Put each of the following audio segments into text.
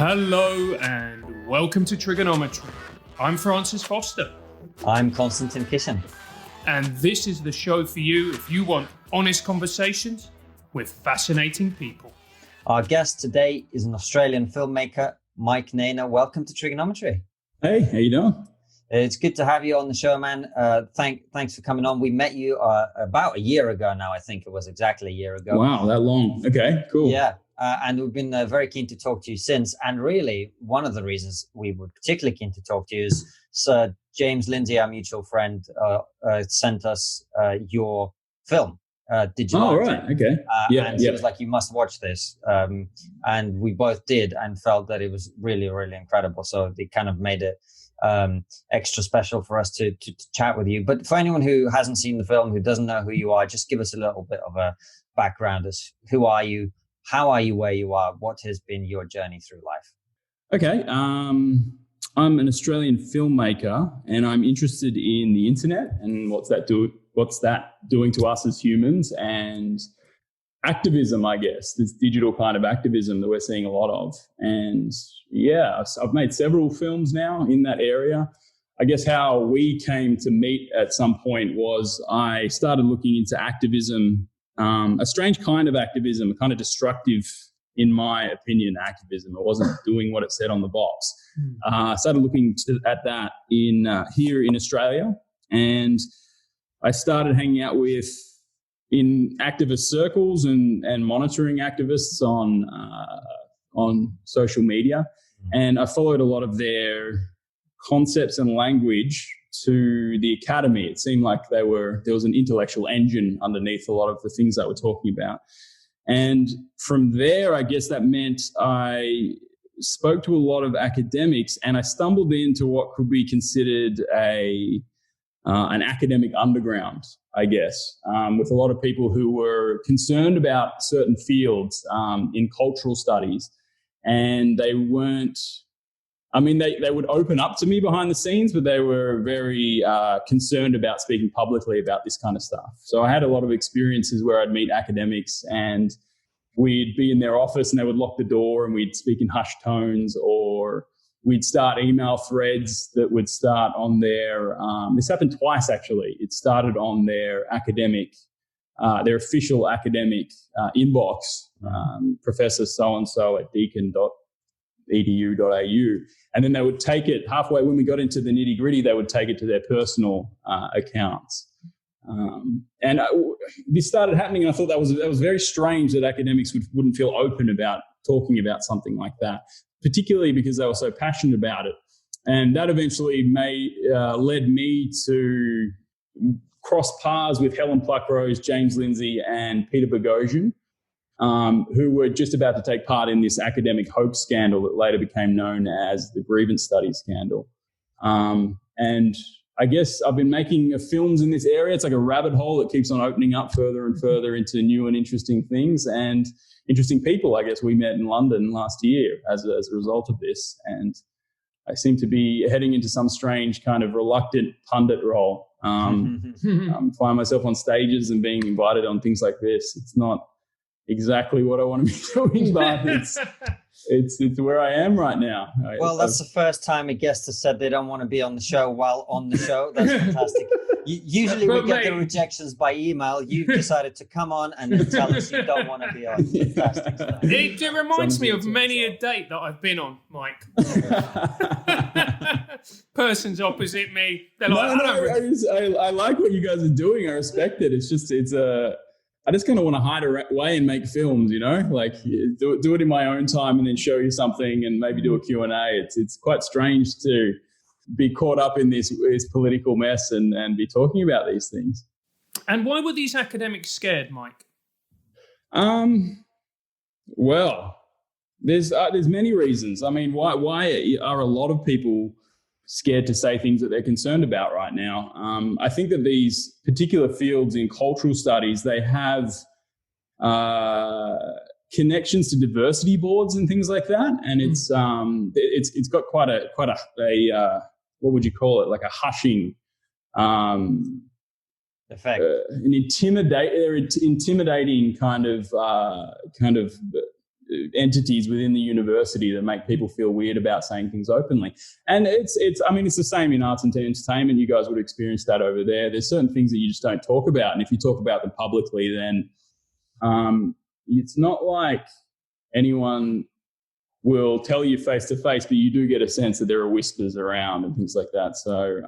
Hello and welcome to TRIGGERnometry. I'm Francis Foster. I'm Konstantin Kishin. And this is the show for you if you want honest conversations with fascinating people. Our guest today is an Australian filmmaker, Mike Nayna. Welcome to TRIGGERnometry. Hey, how you doing? It's good to have you on the show, man. Thanks for coming on. We met you about a year ago now. I think it was exactly a year ago. Wow, that long. Okay, cool. Yeah. And we've been very keen to talk to you since. And really, one of the reasons we were particularly keen to talk to you is Sir James Lindsay, our mutual friend, sent us your film, Didja. Oh, right. Okay. And he was like, you must watch this. And we both did and felt that it was really, really incredible. So it kind of made it extra special for us to chat with you. But for anyone who hasn't seen the film, who doesn't know who you are, just give us a little bit of a background as who are you? How are you where you are? What has been your journey through life? Okay. I'm an Australian filmmaker and I'm interested in the internet and what's that doing to us as humans, and activism, I guess, this digital kind of activism that we're seeing a lot of. And yeah, I've made several films now in that area. I guess how we came to meet at some point was I started looking into activism, a strange kind of activism, a kind of destructive, in my opinion, activism. It wasn't doing what it said on the box. I started looking at that here in Australia, and I started hanging out in activist circles and monitoring activists on social media, and I followed a lot of their concepts and language to the academy. It seemed like there was an intellectual engine underneath a lot of the things that we're talking about. And from there, I guess that meant I spoke to a lot of academics, and I stumbled into what could be considered an academic underground, I guess, with a lot of people who were concerned about certain fields in cultural studies, and they weren't. I mean, they would open up to me behind the scenes, but they were very concerned about speaking publicly about this kind of stuff. So I had a lot of experiences where I'd meet academics and we'd be in their office and they would lock the door and we'd speak in hushed tones, or we'd start email threads that would start on their, this happened twice actually. It started on their their official academic inbox, Professor so-and-so at deakin.edu.au. And then they would take it halfway when we got into the nitty gritty, they would take it to their personal accounts. This started happening, and I thought that was very strange that academics wouldn't feel open about talking about something like that, particularly because they were so passionate about it. And that eventually led me to cross paths with Helen Pluckrose, James Lindsay, and Peter Boghossian, who were just about to take part in this academic hoax scandal that later became known as the grievance studies scandal. And I guess I've been making films in this area. It's like a rabbit hole that keeps on opening up further and further into new and interesting things and interesting people. I guess we met in London last year as a result of this. And I seem to be heading into some strange kind of reluctant pundit role. Find myself on stages and being invited on things like this. It's not exactly what I want to be doing, but it's where I am right now. Well, that's the first time a guest has said they don't want to be on the show while on the show. That's fantastic. Usually we get the rejections by email. You've decided to come on and then tell us you don't want to be on. Fantastic stuff. It reminds me of many a date that I've been on, Mike. Person's opposite me. They're like, I like what you guys are doing. I respect it. It's just, I just kind of want to hide away and make films, like do it in my own time and then show you something and maybe do a Q&A. It's quite strange to be caught up in this political mess and be talking about these things. And why were these academics scared, Mike? Well, there's many reasons. I mean, why are a lot of people scared to say things that they're concerned about right now? I think that these particular fields in cultural studies, they have connections to diversity boards and things like that, and it's got quite a what would you call it? Like a hushing effect, an intimidating kind of entities within the university that make people feel weird about saying things openly. And it's the same in arts and entertainment. You guys would experience that over there. There's certain things that you just don't talk about. And if you talk about them publicly, then it's not like anyone will tell you face to face, but you do get a sense that there are whispers around and things like that. So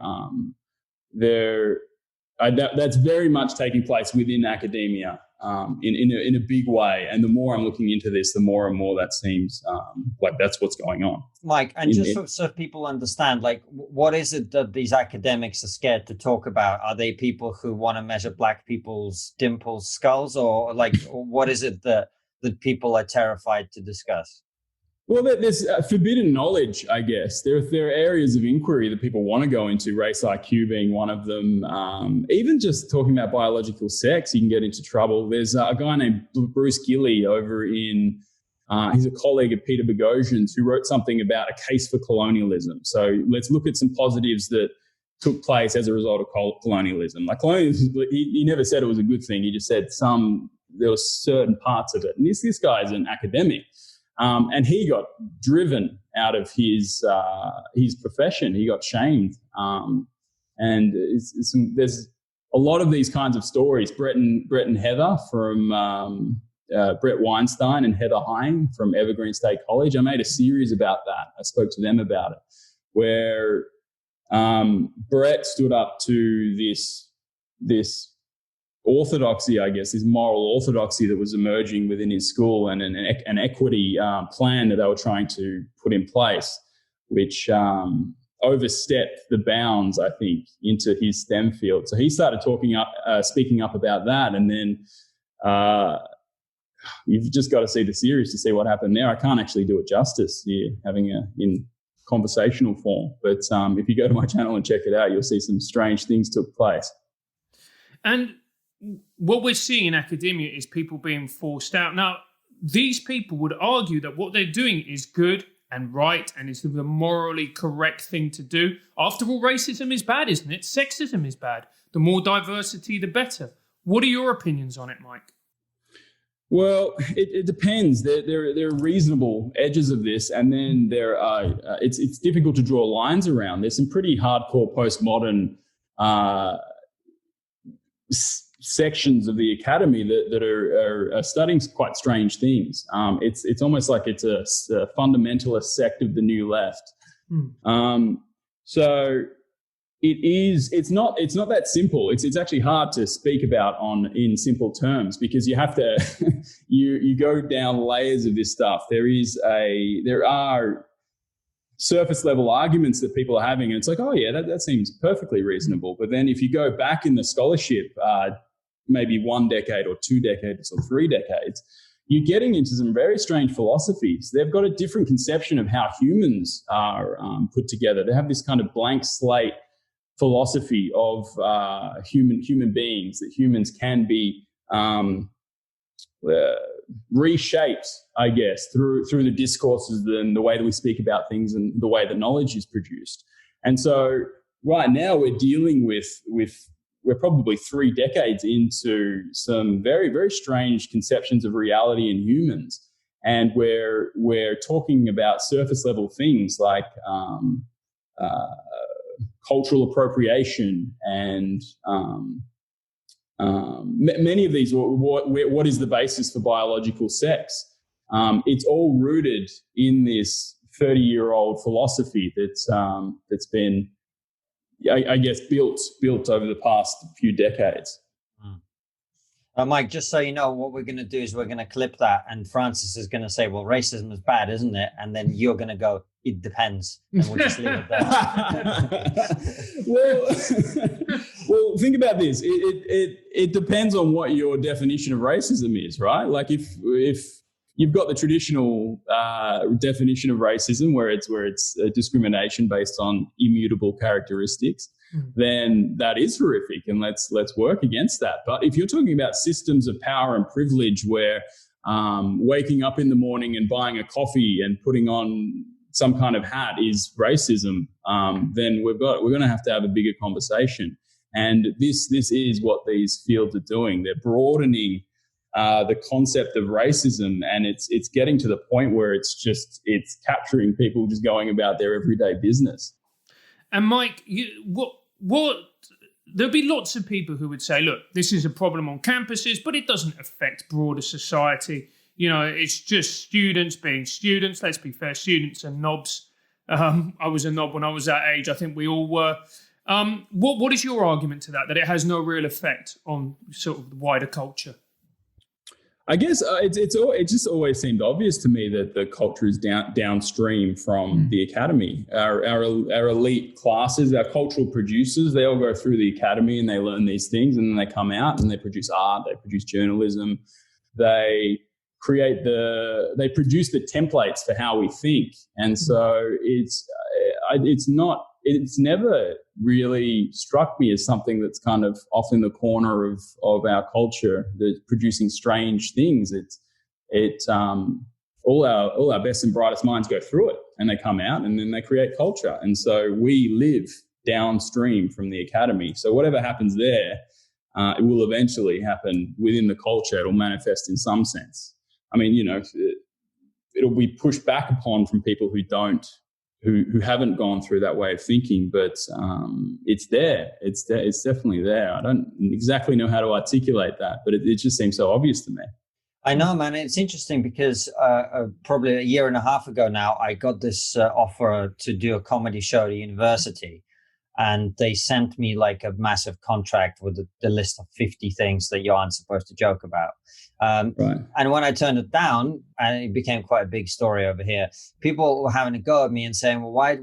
that's very much taking place within academia in a big way. And the more I'm looking into this, the more and more that seems like that's what's going on. Mike, and so people understand, like, what is it that these academics are scared to talk about? Are they people who want to measure black people's dimples, skulls, or what is it that people are terrified to discuss? Well, there's forbidden knowledge, I guess. There are areas of inquiry that people want to go into, race IQ being one of them. Even just talking about biological sex, you can get into trouble. There's a guy named Bruce Gilley over in, he's a colleague of Peter Boghossian's, who wrote something about a case for colonialism. So let's look at some positives that took place as a result of colonialism. Like colonialism, he never said it was a good thing. He just said there were certain parts of it. And this guy is an academic. And he got driven out of his profession. He got shamed. And there's a lot of these kinds of stories. Brett and Heather from Brett Weinstein and Heather Hein from Evergreen State College. I made a series about that. I spoke to them about it, where Brett stood up to this orthodoxy, I guess, this moral orthodoxy that was emerging within his school, and an equity plan that they were trying to put in place, which overstepped the bounds, I think, into his STEM field. So he started speaking up about that, and then you've just got to see the series to see what happened there. I can't actually do it justice here, having in conversational form, but if you go to my channel and check it out, you'll see some strange things took place. And what we're seeing in academia is people being forced out. Now, these people would argue that what they're doing is good and right and is the morally correct thing to do. After all, racism is bad, isn't it? Sexism is bad. The more diversity, the better. What are your opinions on it, Mike? Well, it depends. There are reasonable edges of this, and then there are. It's difficult to draw lines around. There's some pretty hardcore postmodern sections of the academy that are studying quite strange things. It's almost like it's a fundamentalist sect of the new left. So it's not that simple. It's actually hard to speak about in simple terms, because you have to you go down layers of this stuff. There are surface level arguments that people are having, and it's like, oh yeah, that seems perfectly reasonable. But then if you go back in the scholarship, maybe 1 decade or 2 decades or 3 decades, you're getting into some very strange philosophies. They've got a different conception of how humans are put together. They have this kind of blank slate philosophy of human beings, that humans can be reshaped, I guess, through the discourses and the way that we speak about things and the way that knowledge is produced. And so right now we're dealing with we're probably 3 decades into some very, very strange conceptions of reality in humans. And we're talking about surface level things like cultural appropriation and many of these. What is the basis for biological sex? It's all rooted in this 30-year-old philosophy that's been, I guess, built over the past few decades. Mike, just so you know, what we're going to do is we're going to clip that, and Francis is going to say, well, racism is bad, isn't it? And then you're going to go, it depends. And we'll just leave it there. Well, think about this. It depends on what your definition of racism is, right? Like if you've got the traditional definition of racism, where it's discrimination based on immutable characteristics, then that is horrific, and let's work against that. But if you're talking about systems of power and privilege, where waking up in the morning and buying a coffee and putting on some kind of hat is racism, then we're going to have a bigger conversation. And this is what these fields are doing. They're broadening the concept of racism, and it's getting to the point where it's capturing people just going about their everyday business. And Mike, what there'll be lots of people who would say, look, this is a problem on campuses, but it doesn't affect broader society. You know, it's just students being students. Let's be fair, students are knobs. I was a knob when I was that age. I think we all were. What is your argument to that it has no real effect on sort of the wider culture? I guess it just always seemed obvious to me that the culture is downstream from the academy. Our elite classes, our cultural producers, they all go through the academy and they learn these things, and then they come out and they produce art, they produce journalism, they produce the templates for how we think. And so it's never really struck me as something that's kind of off in the corner of our culture, that's producing strange things. All our best and brightest minds go through it, and they come out and then they create culture. And so we live downstream from the academy. So whatever happens there, it will eventually happen within the culture. It'll manifest in some sense. I mean, you know, it'll be pushed back upon from people who haven't gone through that way of thinking, but it's there. It's definitely there. I don't exactly know how to articulate that, but it just seems so obvious to me. I know, man. It's interesting because probably a year and a half ago now, I got this offer to do a comedy show at a university. And they sent me like a massive contract with the list of 50 things that you aren't supposed to joke about. Right. And when I turned it down, and it became quite a big story over here, people were having a go at me and saying, well, why,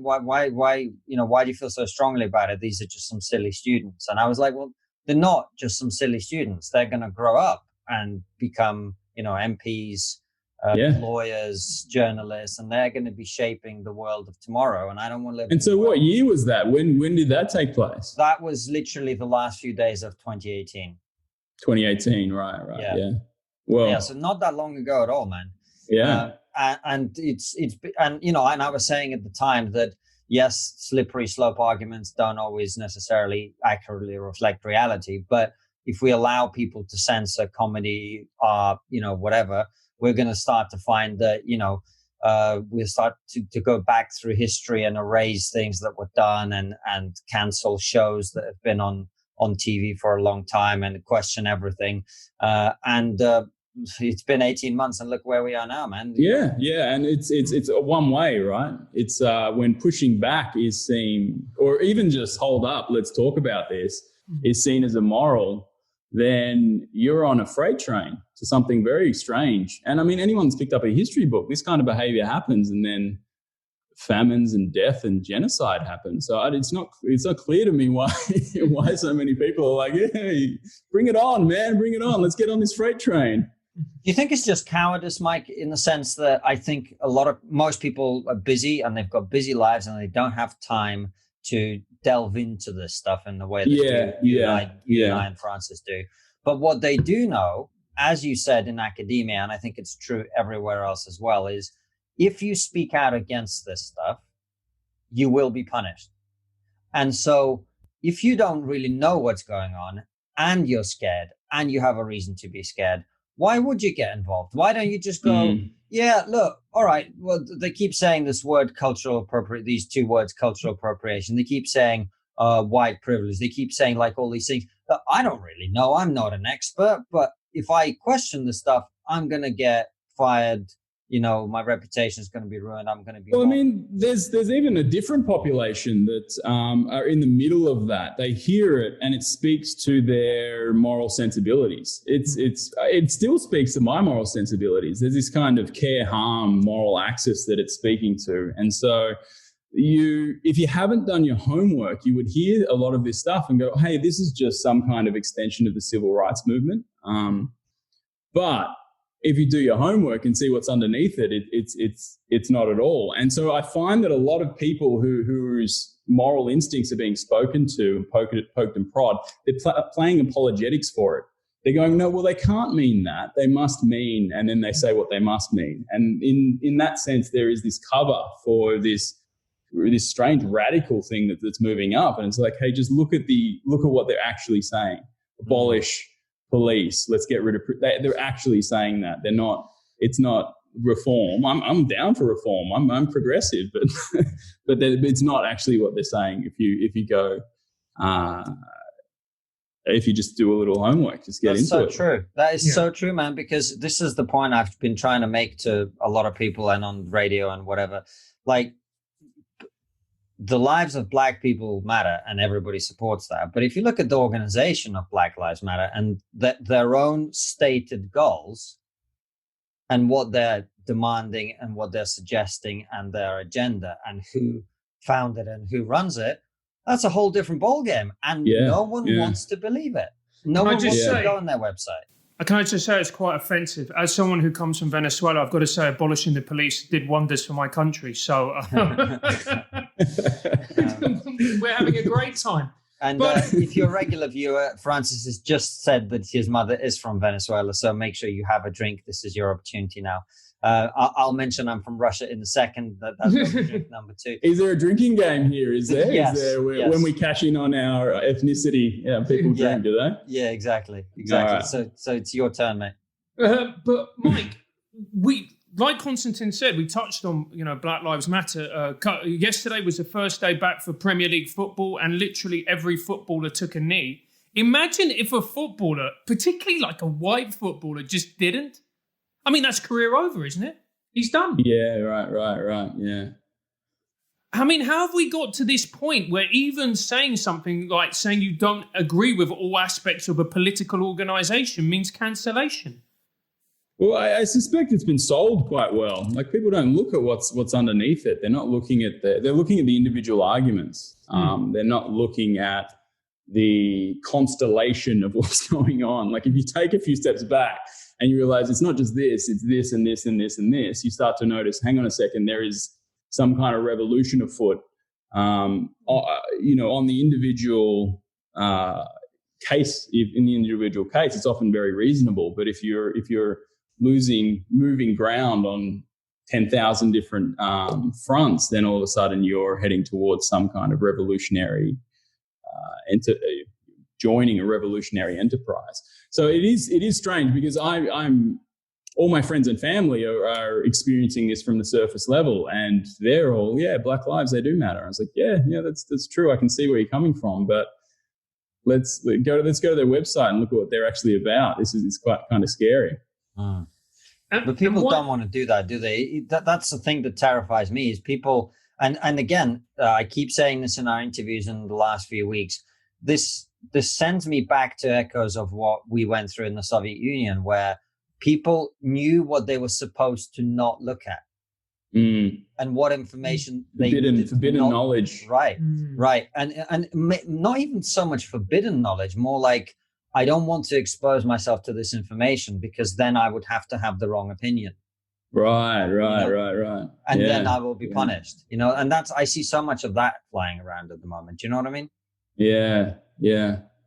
you know, why do you feel so strongly about it? These are just some silly students. And I was like, well, they're not just some silly students. They're going to grow up and become, you know, MPs, lawyers, journalists, and they're going to be shaping the world of tomorrow. And I don't want to live. And so what year was that? When did that take place? That was literally the last few days of 2018. 2018, right. Yeah. Well, yeah, so not that long ago at all, man. Yeah. And it's you know, and I was saying at the time that yes, slippery slope arguments don't always necessarily accurately reflect reality, but if we allow people to censor comedy, you know, whatever, we're going to start to find that, you know, we'll start to go back through history and erase things that were done and cancel shows that have been on TV for a long time and question everything. It's been 18 months and look where we are now, man. Yeah. And it's a one way, right? It's when pushing back is seen, or even just hold up, let's talk about this, is seen as immoral, then you're on a freight train to something very strange. And I mean, anyone's picked up a history book, this kind of behavior happens, and then famines and death and genocide happen. So it's not clear to me why so many people are like, hey, bring it on, man, bring it on. Let's get on this freight train. Do you think it's just cowardice, Mike, in the sense that I think most people are busy and they've got busy lives and they don't have time to delve into this stuff in the way that you and I and Francis do. But what they do know, as you said in academia, and I think it's true everywhere else as well, is if you speak out against this stuff, you will be punished. And so if you don't really know what's going on and you're scared and you have a reason to be scared, why would you get involved? Why don't you just go, yeah, look, all right, well, they keep saying this word these two words, cultural appropriation. They keep saying white privilege. They keep saying like all these things. But I don't really know. I'm not an expert. But if I question the stuff, I'm going to get fired. You know, my reputation is going to be ruined. I'm going to be. Well, I mean, there's even a different population that are in the middle of that. They hear it and it speaks to their moral sensibilities. It still speaks to my moral sensibilities. There's this kind of care harm moral axis that it's speaking to, and so if you haven't done your homework, you would hear a lot of this stuff and go, "Hey, this is just some kind of extension of the civil rights movement," but if you do your homework and see what's underneath it, it's not at all. And so I find that a lot of people whose moral instincts are being spoken to and poked and prod, they're playing apologetics for it. They're going, no, well, they can't mean that. They must mean, and then they say what they must mean. And in that sense, there is this cover for this strange radical thing that's moving up. And it's like, hey, just look at what they're actually saying. Abolish police. Let's get rid of. They're actually saying that. They're not. It's not reform. I'm down for reform. I'm progressive, but it's not actually what they're saying. If you go, if you just do a little homework, just get into it. That's so true. That is so true, man. Because this is the point I've been trying to make to a lot of people and on radio and whatever. Like, the lives of Black people matter, and everybody supports that. But if you look at the organization of Black Lives Matter and their own stated goals and what they're demanding and what they're suggesting and their agenda and who founded and who runs it, that's a whole different ballgame. And no one wants to believe it. No one wants to go on their website. Can I just say it's quite offensive? As someone who comes from Venezuela, I've got to say abolishing the police did wonders for my country. So we're having a great time. And if you're a regular viewer, Francis has just said that his mother is from Venezuela. So make sure you have a drink. This is your opportunity now. I'll mention I'm from Russia in a second. That's drink number 2. Is there a drinking game here? Is there? Yes, is there when we cash in on our ethnicity, people drink, do they? Yeah, exactly. Right. So it's your turn, mate. But Mike, like Constantine said, we touched on Black Lives Matter. Yesterday was the first day back for Premier League football, and literally every footballer took a knee. Imagine if a footballer, particularly like a white footballer, just didn't. I mean, that's career over, isn't it? He's done. Yeah, right. Yeah. I mean, how have we got to this point where even saying something like saying you don't agree with all aspects of a political organisation means cancellation? Well, I suspect it's been sold quite well. Like, people don't look at what's underneath it. They're not looking at they're looking at the individual arguments. They're not looking at the constellation of what's going on. Like, if you take a few steps back and you realize it's not just this, it's this and this and this and this, you start to notice, hang on a second, there is some kind of revolution afoot. On the individual case, in the individual case, it's often very reasonable. But if you're moving ground on 10,000 different fronts, then all of a sudden you're heading towards some kind of revolutionary joining a revolutionary enterprise. So it is strange, because I'm all my friends and family are experiencing this from the surface level, and they're all, Black lives, they do matter. I was like, that's true. I can see where you're coming from, but let's go to their website and look at what they're actually about. It's quite kind of scary. But people don't want to do that, do they? That's the thing that terrifies me, is people. And again, I keep saying this in our interviews in the last few weeks. This sends me back to echoes of what we went through in the Soviet Union, where people knew what they were supposed to not look at, and what information forbidden knowledge. Right, and not even so much forbidden knowledge, more like, I don't want to expose myself to this information because then I would have to have the wrong opinion. Right. And then I will be punished, and I see so much of that flying around at the moment. Do you know what I mean? Yeah.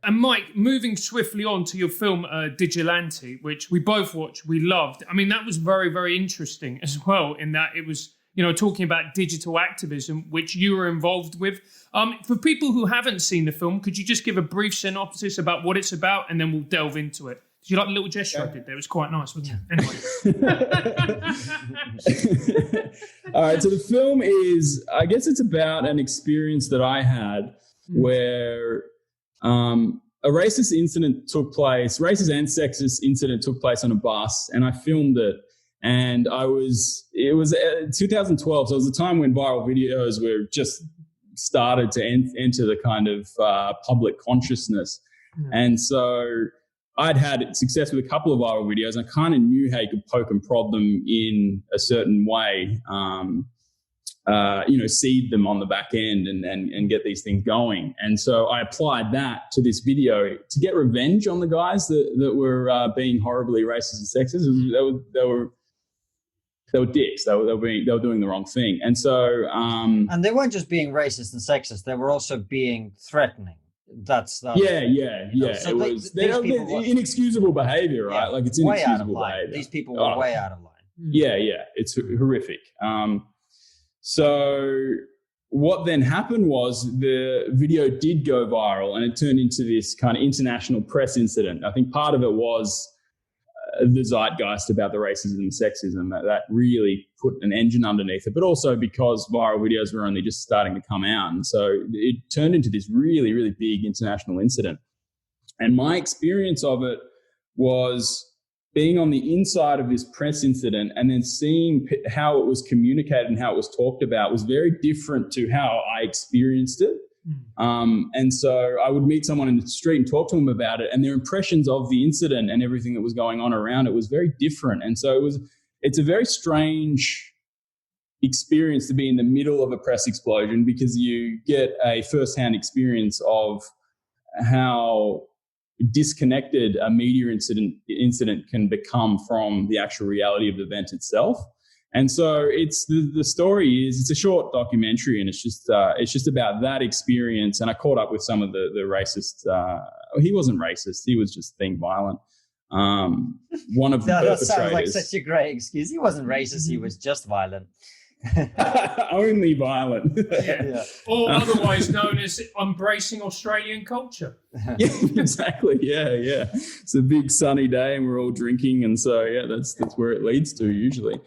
And Mike, moving swiftly on to your film Didja, Lanty, which we both watched, we loved. I mean, that was very, very interesting as well, in that it was, talking about digital activism, which you were involved with. For people who haven't seen the film, could you just give a brief synopsis about what it's about, and then we'll delve into it? Did you like the little gesture I did there? It was quite nice, wasn't it? Anyway. All right, so the film is, I guess it's about an experience that I had where a racist and sexist incident took place on a bus, and I filmed it. And it was 2012, so it was a time when viral videos were just started to enter the kind of public consciousness. And so I'd had success with a couple of viral videos, and I kind of knew how you could poke and prod them in a certain way, seed them on the back end and get these things going. And so I applied that to this video to get revenge on the guys that were being horribly racist and sexist. They were dicks. They were doing the wrong thing. And so and they weren't just being racist and sexist, they were also being threatening. That's So it was inexcusable behavior, right? Like, it's way out of inexcusable line. behavior. These people were way out of line. Yeah, it's horrific. So what then happened was the video did go viral and it turned into this kind of international press incident. I think part of it was the zeitgeist about the racism and sexism that really put an engine underneath it, but also because viral videos were only just starting to come out. And so it turned into this really, really big international incident. And my experience of it was being on the inside of this press incident and then seeing how it was communicated and how it was talked about was very different to how I experienced it. And so I would meet someone in the street and talk to them about it, and their impressions of the incident and everything that was going on around it was very different. And so it's a very strange experience to be in the middle of a press explosion, because you get a firsthand experience of how disconnected a media incident can become from the actual reality of the event itself. And so it's the story is, it's a short documentary, and it's just about that experience. And I caught up with some of the racist. He wasn't racist; he was just being violent. One of the that sounds like such a great excuse. He wasn't racist; he was just violent. Only violent. Yeah. Or otherwise known as embracing Australian culture. Yeah, exactly. Yeah. It's a big sunny day, and we're all drinking, and so that's where it leads to usually.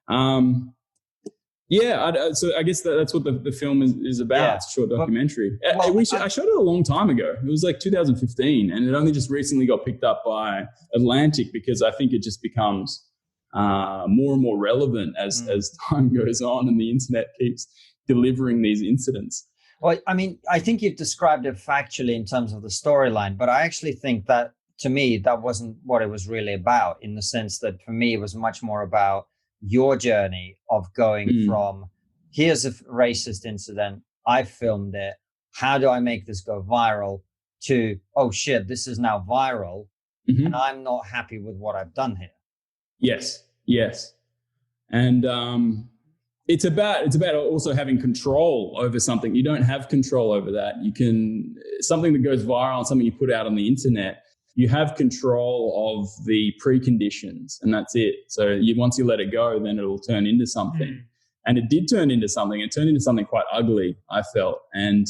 So I guess that's what the film is about. Yeah. It's a short documentary. I shot it a long time ago. It was like 2015, and it only just recently got picked up by Atlantic, because I think it just becomes more and more relevant as time goes on and the internet keeps delivering these incidents. Well, I mean, I think you've described it factually in terms of the storyline, but I actually think that, to me, that wasn't what it was really about, in the sense that for me, it was much more about your journey of going from, here's a racist incident, I filmed it, how do I make this go viral, to, oh shit, this is now viral, and I'm not happy with what I've done here. Yes. And it's about also having control over something. You don't have control over that. Something that goes viral and something you put out on the internet, you have control of the preconditions, and that's it. So once you let it go, then it'll turn into something. And it did turn into something. It turned into something quite ugly, I felt. And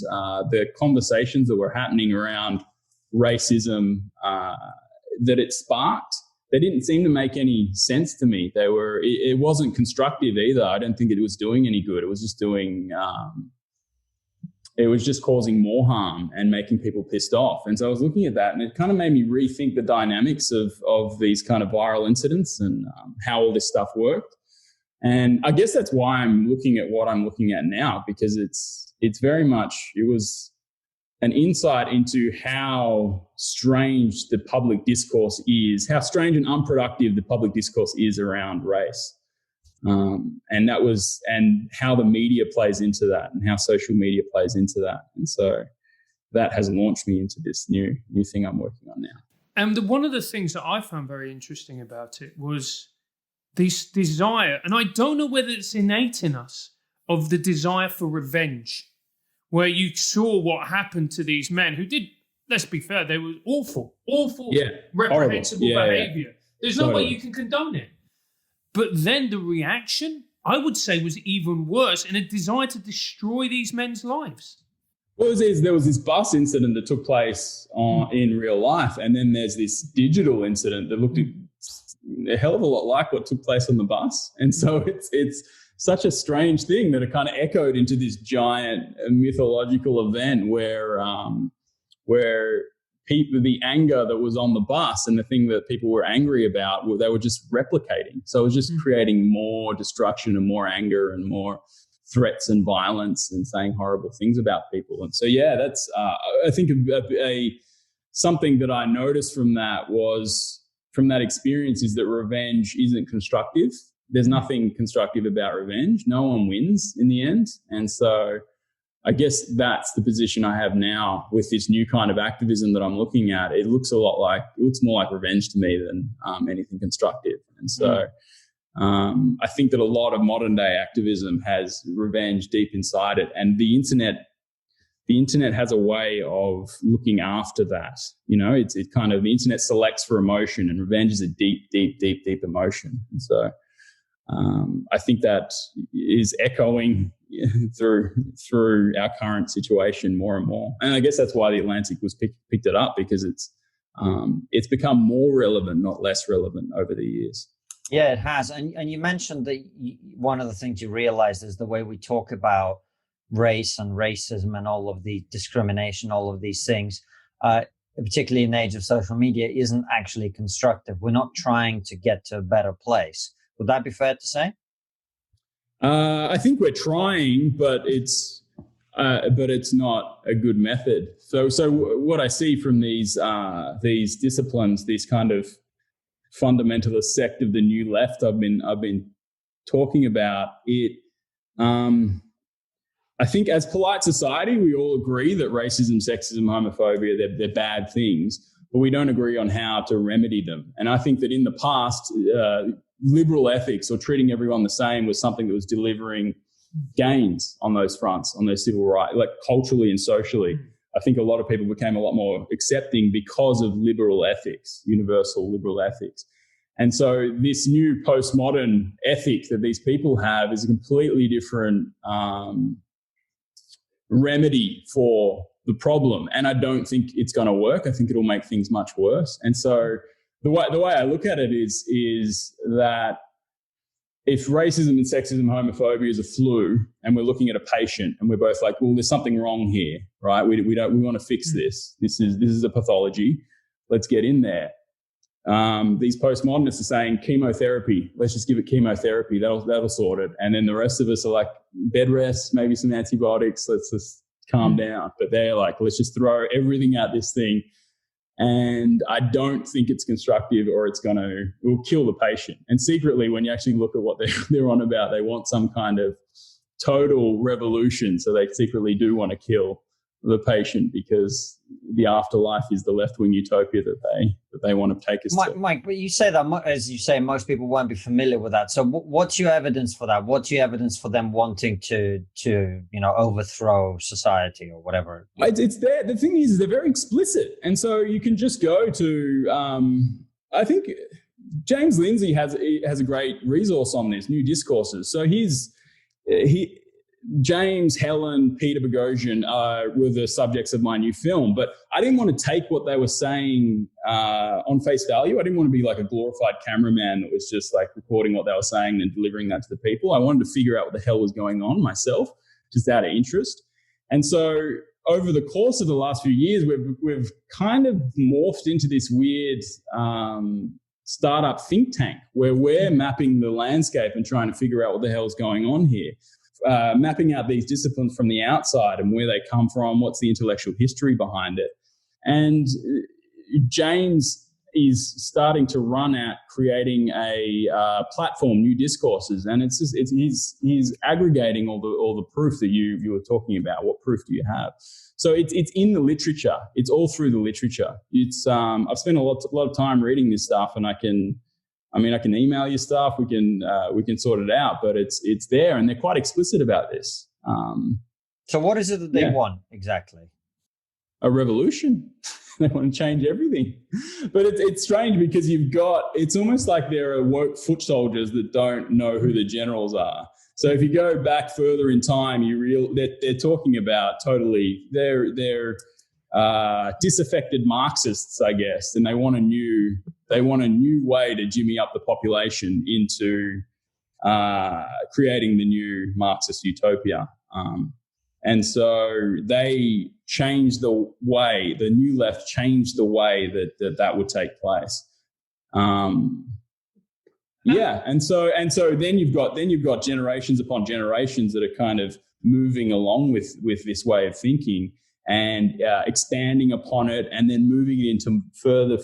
the conversations that were happening around racism that it sparked, they didn't seem to make any sense to me. It wasn't constructive either. I don't think it was doing any good. It was just it was just causing more harm and making people pissed off. And so I was looking at that, and it kind of made me rethink the dynamics of these kind of viral incidents and how all this stuff worked. And I guess that's why I'm looking at what I'm looking at now, because it's very much, it was an insight into how strange the public discourse is, how strange and unproductive the public discourse is around race. And how the media plays into that, and how social media plays into that. And so that has launched me into this new thing I'm working on now. And one of the things that I found very interesting about it was this desire, and I don't know whether it's innate in us, of the desire for revenge, where you saw what happened to these men who did, let's be fair, they were awful, reprehensible behavior. Yeah. There's no way you can condone it. But then the reaction, I would say, was even worse, in a desire to destroy these men's lives. Well, there was this bus incident that took place in real life, and then there's this digital incident that looked a hell of a lot like what took place on the bus. And so it's such a strange thing that it kind of echoed into this giant mythological event where people, the anger that was on the bus and the thing that people were angry about, they were just replicating. So it was just creating more destruction and more anger and more threats and violence and saying horrible things about people. And so, that's, I think something that I noticed from that experience is that revenge isn't constructive. There's nothing constructive about revenge. No one wins in the end. And so I guess that's the position I have now with this new kind of activism that I'm looking at. It looks more like revenge to me than anything constructive. And so I think that a lot of modern day activism has revenge deep inside it. And the internet has a way of looking after that. You know, it's kind of, the internet selects for emotion, and revenge is a deep emotion. And so I think that is echoing through our current situation more and more. And I guess that's why the Atlantic was picked it up, because it's become more relevant, not less relevant over the years. Yeah, it has. And you mentioned that one of the things you realized is the way we talk about race and racism and all of the discrimination, all of these things, particularly in the age of social media, isn't actually constructive. We're not trying to get to a better place. Would that be fair to say? I think we're trying, but it's not a good method. So what I see from these disciplines, these kind of fundamentalist sect of the new left I've been talking about, it. I think as polite society, we all agree that racism, sexism, homophobia, they're bad things, but we don't agree on how to remedy them. And I think that in the past, liberal ethics or treating everyone the same was something that was delivering gains on those fronts, on those civil rights, like culturally and socially. I think a lot of people became a lot more accepting because of liberal ethics, universal liberal ethics. And so this new postmodern ethic that these people have is a completely different remedy for the problem. And I don't think it's going to work. I think it'll make things much worse. And so the way I look at it is that if racism and sexism, homophobia is a flu, and we're looking at a patient and we're both like, well, there's something wrong here, right? We want to fix this. This is a pathology. Let's get in there. These postmodernists are saying chemotherapy. Let's just give it chemotherapy. That'll sort it. And then the rest of us are like, bed rest, maybe some antibiotics. Let's just calm down. But they're like, let's just throw everything at this thing. And I don't think it's constructive, or it will kill the patient. And secretly, when you actually look at what they're on about, they want some kind of total revolution. So they secretly do want to kill the patient, because the afterlife is the left-wing utopia that they want to take us to. Mike, but you say that, as you say, most people won't be familiar with that. So what's your evidence for that? What's your evidence for them wanting to overthrow society or whatever? It's there. The thing is, they're very explicit. And so you can just go to, I think James Lindsay has a great resource on this, New Discourses. So James, Helen, Peter Boghossian were the subjects of my new film, but I didn't want to take what they were saying on face value. I didn't want to be like a glorified cameraman that was just like recording what they were saying and delivering that to the people. I wanted to figure out what the hell was going on myself, just out of interest. And so over the course of the last few years, we've kind of morphed into this weird startup think tank where we're mapping the landscape and trying to figure out what the hell is going on here. Mapping out these disciplines from the outside and where they come from, what's the intellectual history behind it. And James is starting to run at creating a platform, New Discourses, and he's aggregating all the proof that you were talking about. What proof do you have? So it's in the literature. It's all through the literature. It's I've spent a lot of time reading this stuff, and I can email you stuff. We can sort it out, but it's there, and they're quite explicit about this. So what is it that they want exactly? A revolution. They want to change everything. But it's strange because it's almost like there are woke foot soldiers that don't know who the generals are. So if you go back further in time, they're talking about totally they're disaffected Marxists, I guess, and they want a new way to jimmy up the population into creating the new Marxist utopia. And so they changed the new left changed the way that would take place. And so then you've got generations upon generations that are kind of moving along with this way of thinking and expanding upon it, and then moving it into further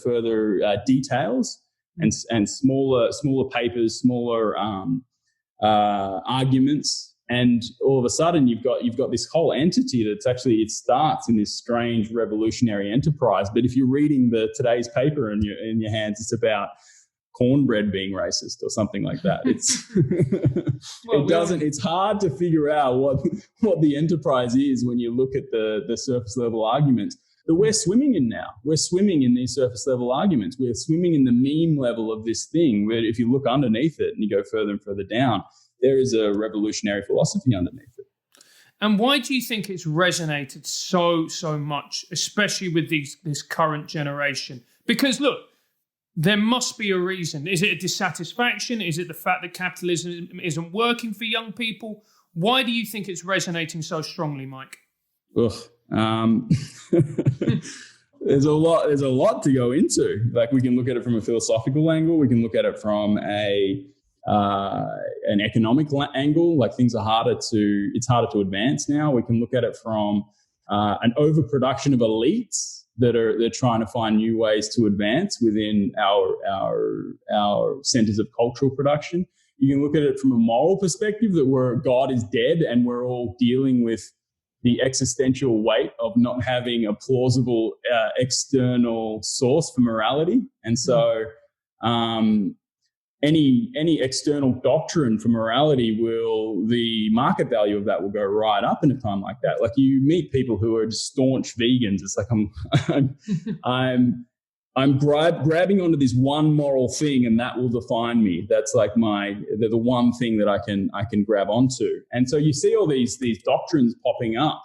details and smaller papers, smaller arguments. And all of a sudden, you've got this whole entity that's actually, it starts in this strange revolutionary enterprise. But if you're reading today's paper in your hands, it's about cornbread being racist or something like that. It's hard to figure out what the enterprise is when you look at the surface level arguments that we're swimming in now. We're swimming in these surface level arguments. We're swimming in the meme level of this thing, where if you look underneath it and you go further and further down, there is a revolutionary philosophy underneath it. And why do you think it's resonated so much, especially with this current generation? Because look, there must be a reason. Is it a dissatisfaction? Is it the fact that capitalism isn't working for young people? Why do you think it's resonating so strongly, Mike? Ugh. There's a lot to go into. Like, we can look at it from a philosophical angle. We can look at it from an economic angle. Like, it's harder to advance now. We can look at it from an overproduction of elites they're trying to find new ways to advance within our centers of cultural production. You can look at it from a moral perspective, that God is dead and we're all dealing with the existential weight of not having a plausible external source for morality. And so any external doctrine for morality, the market value of that will go right up in a time like that. Like, you meet people who are just staunch vegans. It's like, I'm grabbing onto this one moral thing, and that will define me. That's like the one thing that I can grab onto. And so you see all these doctrines popping up,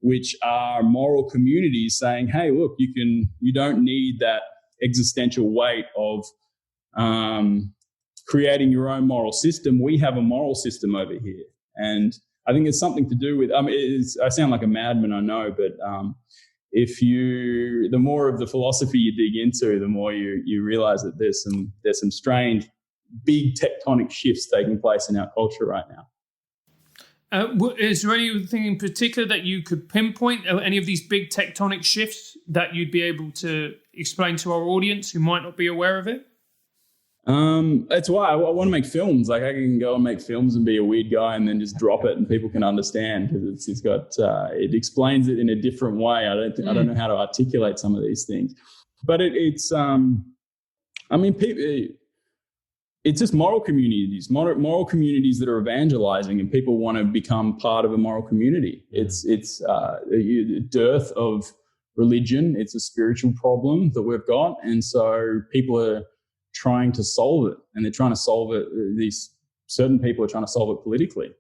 which are moral communities saying, hey, look, you don't need that existential weight of creating your own moral system. We have a moral system over here. And I think it's something to do with, I sound like a madman, I know, but the more of the philosophy you dig into, the more you realize that there's some strange, big tectonic shifts taking place in our culture right now. Is there anything in particular that you could pinpoint, any of these big tectonic shifts that you'd be able to explain to our audience who might not be aware of it? That's why I want to make films. Like, I can go and make films and be a weird guy and then just drop it and people can understand, because it's got it explains it in a different way. I don't know how to articulate some of these things, but it's just moral communities that are evangelizing, and people want to become part of a moral community. It's a dearth of religion. It's a spiritual problem that we've got, and so people are trying to solve it, and they're trying to solve it. These certain people are trying to solve it politically.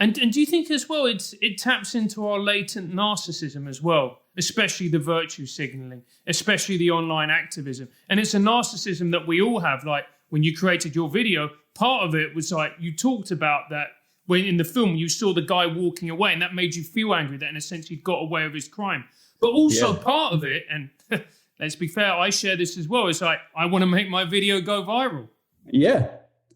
And do you think as well it taps into our latent narcissism as well, especially the virtue signaling, especially the online activism? And it's a narcissism that we all have. Like, when you created your video, part of it was like, you talked about that when in the film you saw the guy walking away, and that made you feel angry that in a sense he'd got away with his crime. But also part of it, and let's be fair, I share this as well. It's like, I want to make my video go viral. Yeah,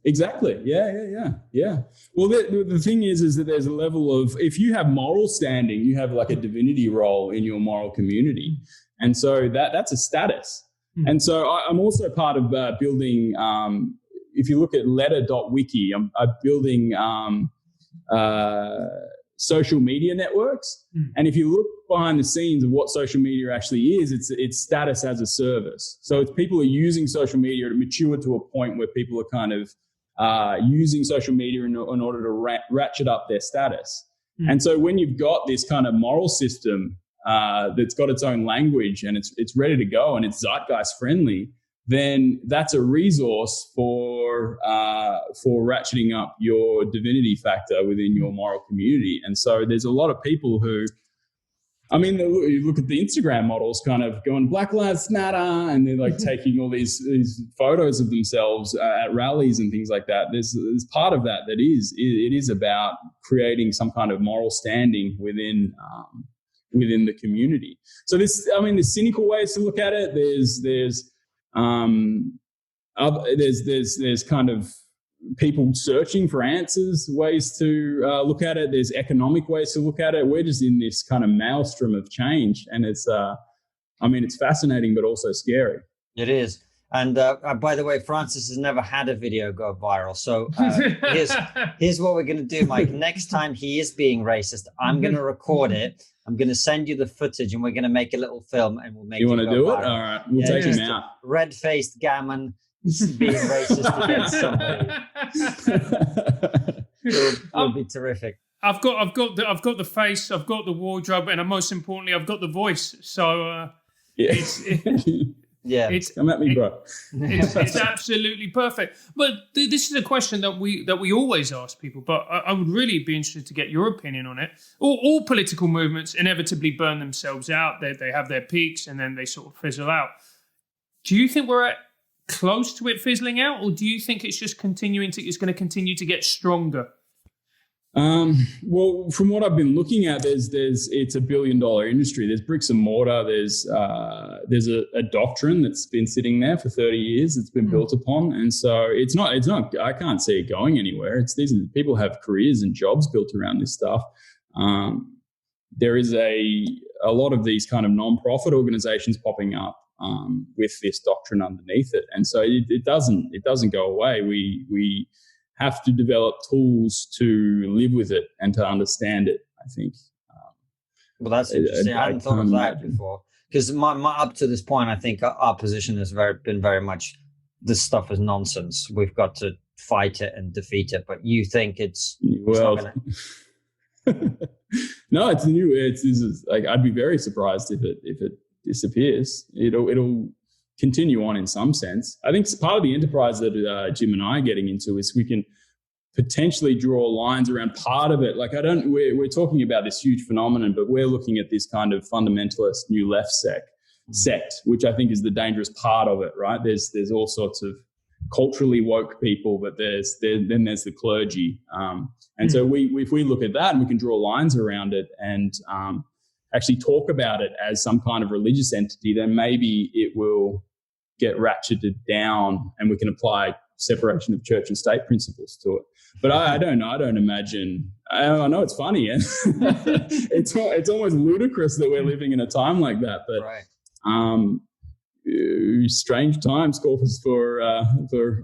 exactly. Yeah. Well, the thing is that there's a level of, if you have moral standing, you have like a divinity role in your moral community. And so that's a status. Mm-hmm. And so I'm also part of building, if you look at letter.wiki, I'm building social media networks. Mm. And if you look behind the scenes of what social media actually is, it's status as a service. So it's people are using social media to mature to a point where people are kind of using social media in order to ratchet up their status. Mm. And so when you've got this kind of moral system that's got its own language and it's ready to go and it's zeitgeist friendly, then that's a resource for ratcheting up your divinity factor within your moral community. And so there's a lot of people who, you look at the Instagram models kind of going Black Lives Matter, and they're like taking all these photos of themselves at rallies and things like that. There's part of that it is about creating some kind of moral standing within the community. So there's cynical ways to look at it. There's kind of people searching for answers, ways to look at it. There's economic ways to look at it. We're just in this kind of maelstrom of change, and it's fascinating but also scary. It is. And by the way, Francis has never had a video go viral. So here's what we're going to do, Mike. Next time he is being racist, I'm going to record it. I'm going to send you the footage, and we're going to make a little film, and we'll make it go viral. You want to do it? All right. We'll take him out. Red-faced gammon being racist against somebody. It'll be terrific. I've got the face, I've got the wardrobe, and most importantly, I've got the voice. So Yeah, come at me, bro. It's absolutely perfect. But this is a question that we always ask people, but I would really be interested to get your opinion on it. All political movements inevitably burn themselves out. They have their peaks and then they sort of fizzle out. Do you think we're close to it fizzling out, or do you think it's just it's going to continue to get stronger? Well, from what I've been looking at, it's a $1 billion industry. There's bricks and mortar. There's a doctrine that's been sitting there for 30 years. It's been built upon. And so it's not, I can't see it going anywhere. People have careers and jobs built around this stuff. There is a lot of these kind of non-profit organizations popping up, with this doctrine underneath it. And so it doesn't go away. We have to develop tools to live with it and to understand it, I think. Well, that's interesting. I hadn't thought of that before. Because my up to this point, I think our position has been very much, this stuff is nonsense. We've got to fight it and defeat it. But you think it's well, not gonna... No, it's new. It's like, I'd be very surprised if it disappears. It'll continue on in some sense. I think part of the enterprise that Jim and I are getting into is we can potentially draw lines around part of it. Like we're talking about this huge phenomenon, but we're looking at this kind of fundamentalist new left sect, which I think is the dangerous part of it, right? There's all sorts of culturally woke people, but then there's the clergy. And so if we look at that and we can draw lines around it and actually talk about it as some kind of religious entity, then maybe it will get ratcheted down and we can apply separation of church and state principles to it. But I don't know. I don't imagine. I know it's funny, and it's almost ludicrous that we're living in a time like that. But right. Strange times call for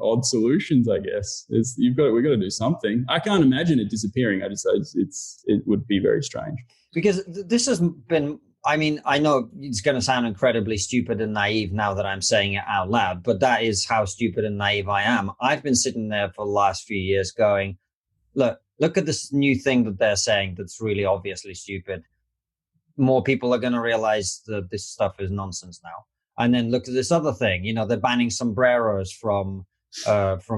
odd solutions, I guess. We've got to do something. I can't imagine it disappearing. It would be very strange. Because this has been, I mean, I know it's going to sound incredibly stupid and naive now that I'm saying it out loud, but that is how stupid and naive I am. I've been sitting there for the last few years going, look at this new thing that they're saying that's really obviously stupid. More people are going to realize that this stuff is nonsense now. And then look at this other thing, they're banning sombreros from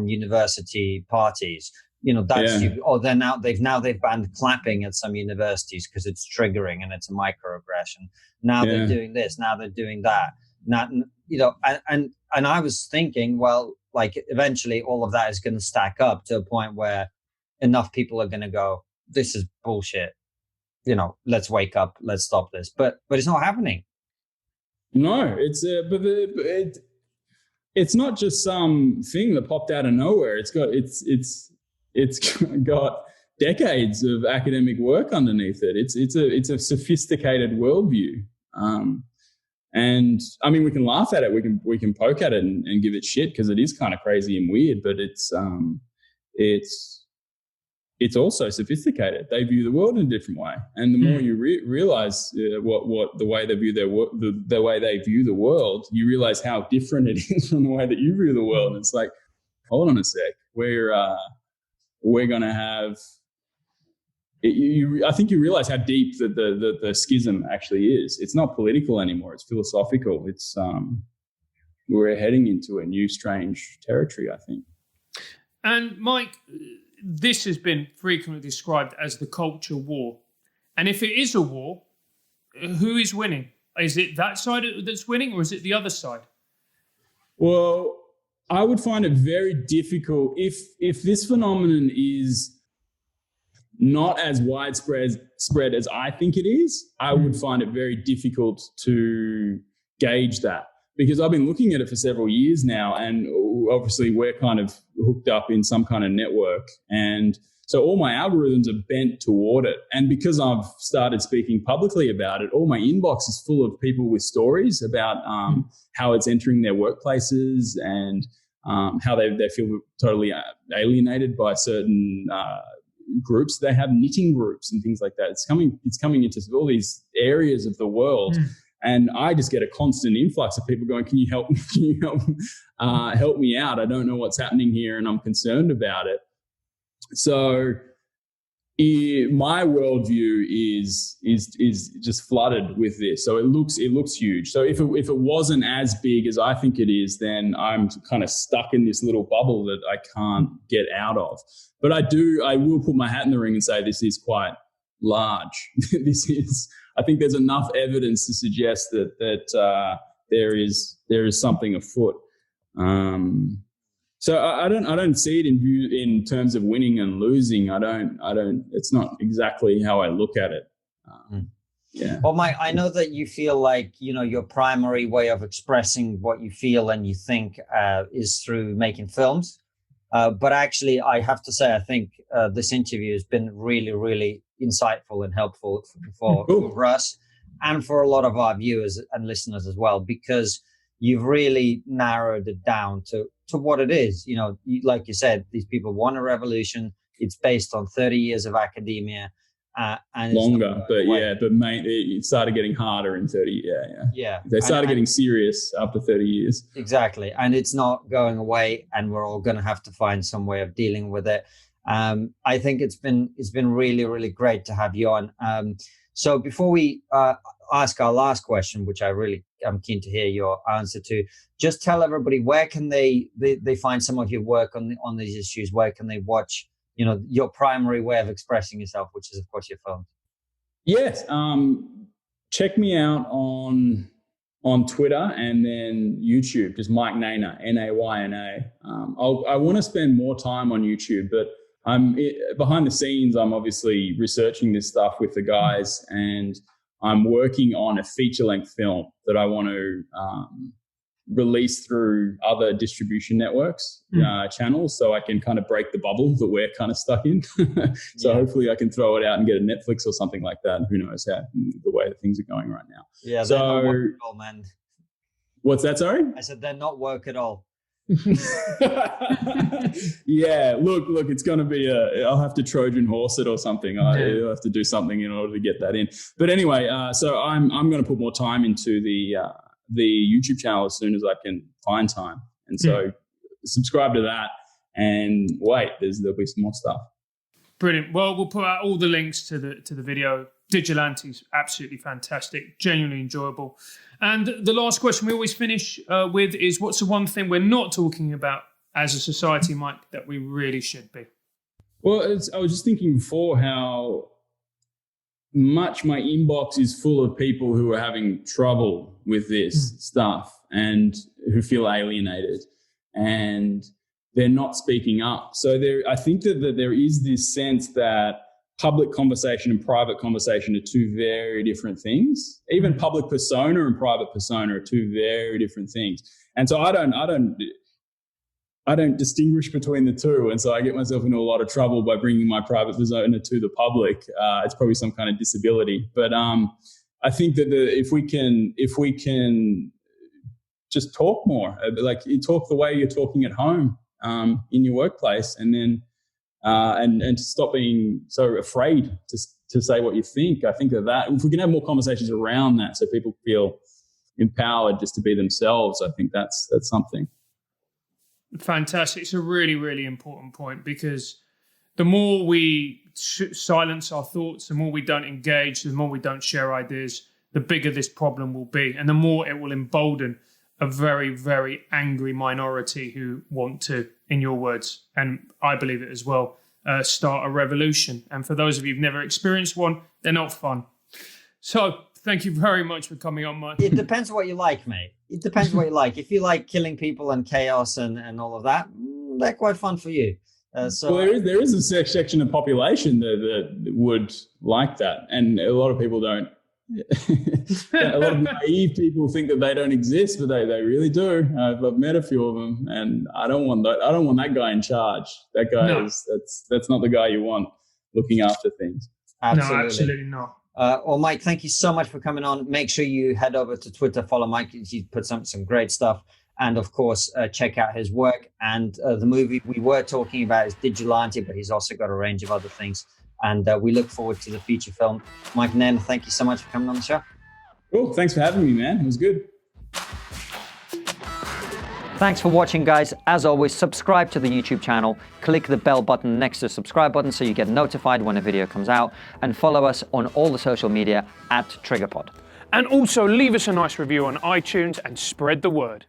university parties. That's stupid. Or they've banned clapping at some universities because it's triggering and it's a microaggression. Now they're doing this. Now they're doing that. Now, and I was thinking, well, like eventually all of that is going to stack up to a point where enough people are going to go, this is bullshit. Let's wake up. Let's stop this. But it's not happening. No, it's not just some thing that popped out of nowhere. It's got decades of academic work underneath it. It's a sophisticated worldview, and I mean we can laugh at it, we can poke at it and give it shit because it is kind of crazy and weird, but it's also sophisticated. They view the world in a different way, and the more you realize what the way they view the way they view the world, you realize how different it is from the way that you view the world. And it's like, hold on a sec, we're going to have. I think you realize how deep the schism actually is. It's not political anymore; it's philosophical. It's we're heading into a new, strange territory, I think. And Mike, this has been frequently described as the culture war. And if it is a war, who is winning? Is it that side that's winning, or is it the other side? Well, I would find it very difficult if this phenomenon is not as widespread as I think it is. I would find it very difficult to gauge that, because I've been looking at it for several years now, and obviously we're kind of hooked up in some kind of network, and so all my algorithms are bent toward it. And because I've started speaking publicly about it, all my inbox is full of people with stories about how it's entering their workplaces and how they feel totally alienated by certain groups. They have knitting groups and things like that. It's coming into all these areas of the world. And I just get a constant influx of people going, can you help help me out? I don't know what's happening here and I'm concerned about it. So my worldview is just flooded with this. So it looks huge. So if it wasn't as big as I think it is, then I'm kind of stuck in this little bubble that I can't get out of. But I will put my hat in the ring and say this is quite large. I think there's enough evidence to suggest that there is something afoot. So I don't see it in terms of winning and losing. I don't. It's not exactly how I look at it. Yeah. Well, Mike, I know that you feel like your primary way of expressing what you feel and you think is through making films. But actually, I have to say, I think this interview has been really, really insightful and helpful for us and for a lot of our viewers and listeners as well, because you've really narrowed it down to what it is. Like you said, these people want a revolution. It's based on 30 years of academia. And longer, but it started getting harder in 30. Yeah. They started getting serious after 30 years. Exactly. And it's not going away, and we're all going to have to find some way of dealing with it. I think it's been really, really great to have you on. So before we ask our last question, which I'm keen to hear your answer to, just tell everybody where can they find some of your work on these issues. Where can they watch your primary way of expressing yourself, which is of course your films? Yes. Check me out on Twitter and then YouTube, just Mike Nayna, Nayna. I want to spend more time on YouTube, but behind the scenes, I'm obviously researching this stuff with the guys, and I'm working on a feature-length film that I want to release through other distribution networks, channels, so I can kind of break the bubble that we're kind of stuck in. So hopefully I can throw it out and get a Netflix or something like that. Who knows the way that things are going right now. Yeah, so, they're not work at all, man. What's that, sorry? I said they're not work at all. Yeah, look, it's going to be I'll have to Trojan horse it or something. I'll have to do something in order to get that in. But anyway, so I'm going to put more time into the YouTube channel as soon as I can find time. And so subscribe to that and there'll be some more stuff. Brilliant. Well, we'll put out all the links to the video. Didja Lanty's absolutely fantastic, genuinely enjoyable. And the last question we always finish with is, what's the one thing we're not talking about as a society, Mike, that we really should be? Well, I was just thinking before how much my inbox is full of people who are having trouble with this stuff and who feel alienated, and they're not speaking up. So I think that there is this sense that public conversation and private conversation are two very different things. Even public persona and private persona are two very different things. And so I don't distinguish between the two. And so I get myself into a lot of trouble by bringing my private persona to the public. It's probably some kind of disability. But I think that if we can just talk more, like you talk the way you're talking at home, in your workplace, and then and stop being so afraid to say what you think. I think that if we can have more conversations around that, so people feel empowered just to be themselves, I think that's something. Fantastic. It's a really, really important point, because the more we silence our thoughts, the more we don't engage, the more we don't share ideas, the bigger this problem will be, and the more it will embolden a very, very angry minority who want to, in your words, and I believe it as well, start a revolution. And for those of you who've never experienced one, they're not fun. So thank you very much for coming on, Mike. It depends what you like, mate. It depends what you like. If you like killing people and chaos and all of that, they're quite fun for you. Well, there is a section of population that would like that, and a lot of people don't. A lot of naive people think that they don't exist, but they really do. I've met a few of them, and I don't want that. I don't want that guy in charge. That guy that's not the guy you want looking after things. Absolutely. No, absolutely not. Well, Mike, thank you so much for coming on. Make sure you head over to Twitter, follow Mike. He put some great stuff. And of course, check out his work. And the movie we were talking about is Didja Lanty, but he's also got a range of other things. And we look forward to the feature film. Mike and Nayna, thank you so much for coming on the show. Cool. Thanks for having me, man. It was good. Thanks for watching, guys. As always, subscribe to the YouTube channel, click the bell button next to the subscribe button so you get notified when a video comes out, and follow us on all the social media at TriggerPod. And also leave us a nice review on iTunes and spread the word.